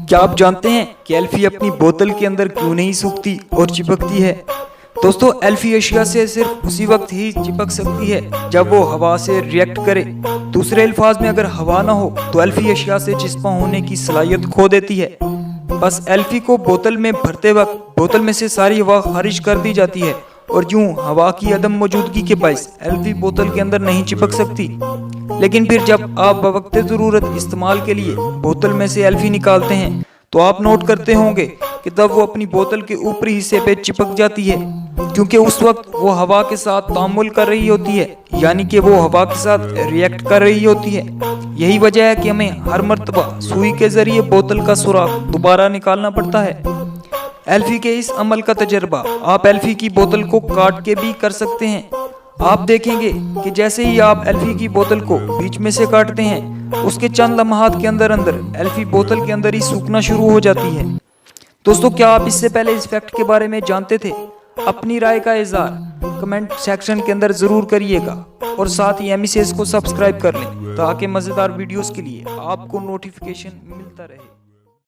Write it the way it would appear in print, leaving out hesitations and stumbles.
کیا آپ جانتے ہیں کہ ایلفی اپنی بوتل کے اندر کیوں نہیں سوکھتی اور چپکتی ہے؟ دوستو ایلفی اشیاء سے صرف اسی وقت ہی چپک سکتی ہے جب وہ ہوا سے ریئیکٹ کرے۔ دوسرے الفاظ میں اگر ہوا نہ ہو تو ایلفی اشیاء سے چسپاں ہونے کی صلاحیت کھو دیتی ہے۔ بس ایلفی کو بوتل میں بھرتے وقت بوتل میں سے ساری ہوا خارج کر دی جاتی ہے اور یوں ہوا کی عدم موجودگی کے باعث ایلفی بوتل کے اندر نہیں چپک سکتی۔ لیکن پھر جب آپ بوقت ضرورت استعمال کے لیے بوتل میں سے ایلفی نکالتے ہیں تو آپ نوٹ کرتے ہوں گے کہ تب وہ اپنی بوتل کے اوپری حصے پہ چپک جاتی ہے، کیونکہ اس وقت وہ ہوا کے ساتھ تعامل کر رہی ہوتی ہے، یعنی کہ وہ ہوا کے ساتھ ریئیکٹ کر رہی ہوتی ہے۔ یہی وجہ ہے کہ ہمیں ہر مرتبہ سوئی کے ذریعے بوتل کا سوراخ دوبارہ نکالنا پڑتا ہے۔ ایلفی کے اس عمل کا تجربہ آپ ایلفی کی بوتل کو کاٹ کے بھی کر سکتے ہیں۔ آپ دیکھیں گے کہ جیسے ہی آپ ایلفی کی بوتل کو بیچ میں سے کاٹتے ہیں، اس کے چند لمحات کے اندر ایلفی بوتل کے اندر ہی سوکھنا شروع ہو جاتی ہے۔ دوستو کیا آپ اس سے پہلے اس فیکٹ کے بارے میں جانتے تھے؟ اپنی رائے کا اظہار کمنٹ سیکشن کے اندر ضرور کریے گا اور ساتھ ہی MECS کو سبسکرائب کر لیں تاکہ مزیدار ویڈیوز کے لیے آپ کو نوٹیفیکیشن ملتا رہے۔